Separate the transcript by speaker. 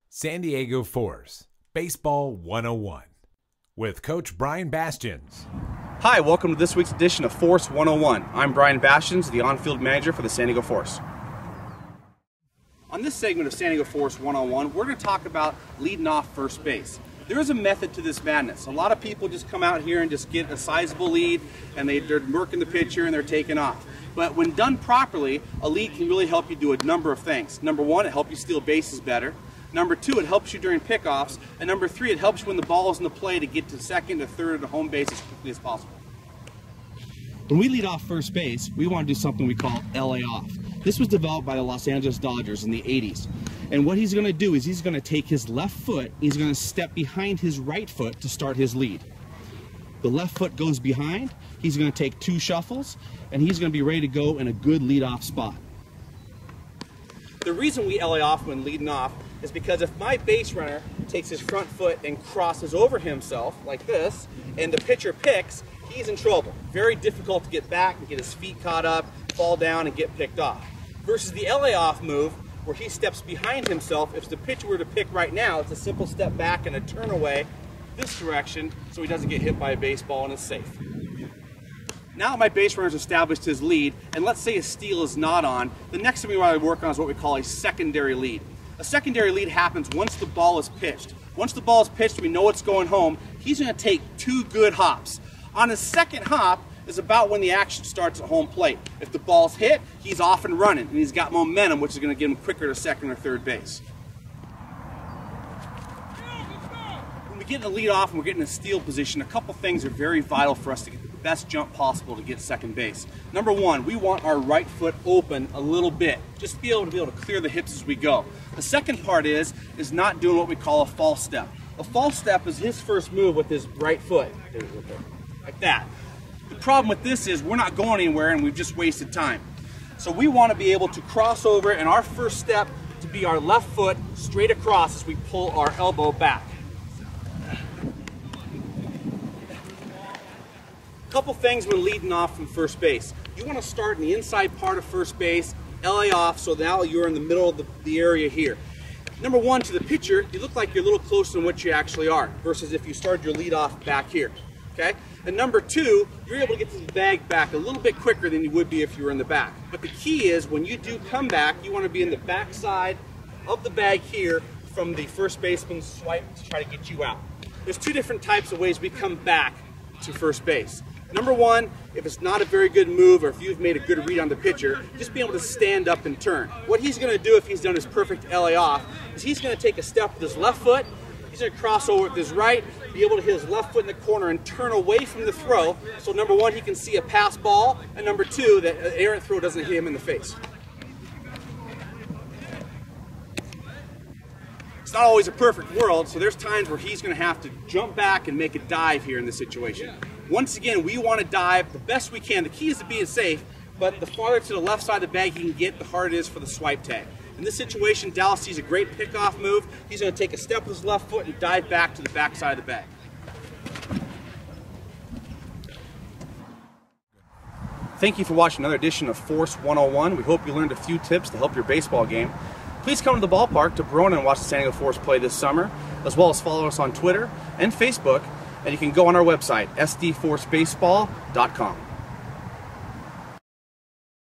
Speaker 1: San Diego Force Baseball 101 with Coach Brian Basteyns.
Speaker 2: Hi, welcome to this week's edition of Force 101. I'm Brian Basteyns, the on-field manager for the San Diego Force. On this segment of San Diego Force 101, we're going to talk about leading off first base. There is a method to this madness. A lot of people just come out here and just get a sizable lead, and they're murking the pitcher and they're taking off. But when done properly, a lead can really help you do a number of things. Number one, it helps you steal bases better. Number two, it helps you during pickoffs. And number three, it helps you when the ball is in the play to get to second, to third, to home base as quickly as possible. When we lead off first base, we want to do something we call LA off. This was developed by the Los Angeles Dodgers in the 80s. And what he's going to do is he's going to take his left foot, he's going to step behind his right foot to start his lead. The left foot goes behind, he's going to take two shuffles, and he's going to be ready to go in a good leadoff spot. The reason we LA off when leading off is because if my base runner takes his front foot and crosses over himself like this, and the pitcher picks, he's in trouble. Very difficult to get back and get his feet caught up, fall down, and get picked off. Versus the LA off move, where he steps behind himself. If the pitcher were to pick right now, it's a simple step back and a turn away this direction so he doesn't get hit by a baseball and is safe. Now my base runner's established his lead, and let's say his steal is not on, the next thing we want to work on is what we call a secondary lead. A secondary lead happens once the ball is pitched. Once the ball is pitched, we know it's going home. He's going to take two good hops. On his second hop is about when the action starts at home plate. If the ball's hit, he's off and running, and he's got momentum, which is going to get him quicker to second or third base. When we get in the lead off and we're getting in a steal position, a couple things are very vital for us to get the best jump possible to get second base. Number one, we want our right foot open a little bit, just to be able to clear the hips as we go. The second part is not doing what we call a false step. A false step is his first move with his right foot, like that. The problem with this is we're not going anywhere and we've just wasted time. So we want to be able to cross over, and our first step to be our left foot straight across as we pull our elbow back. Couple things when leading off from first base. You want to start in the inside part of first base, LA off, so now you're in the middle of the area here. Number one, to the pitcher, you look like you're a little closer than what you actually are, versus if you started your lead off back here. Okay? And number two, you're able to get to the bag back a little bit quicker than you would be if you were in the back. But the key is when you do come back, you want to be in the back side of the bag here from the first baseman's swipe to try to get you out. There's two different types of ways we come back to first base. Number one, if it's not a very good move or if you've made a good read on the pitcher, just be able to stand up and turn. What he's going to do if he's done his perfect LA off is he's going to take a step with his left foot, he's going to cross over with his right, be able to hit his left foot in the corner and turn away from the throw. So number one, he can see a pass ball, and number two, that an errant throw doesn't hit him in the face. It's not always a perfect world, so there's times where he's going to have to jump back and make a dive here in this situation. Once again, we want to dive the best we can. The key is to being safe, but the farther to the left side of the bag he can get, the harder it is for the swipe tag. In this situation, Dallas sees a great pickoff move. He's going to take a step with his left foot and dive back to the back side of the bag. Thank you for watching another edition of Force 101. We hope you learned a few tips to help your baseball game. Please come to the ballpark to Verona and watch the San Diego Force play this summer, as well as follow us on Twitter and Facebook, and you can go on our website, sdforcebaseball.com.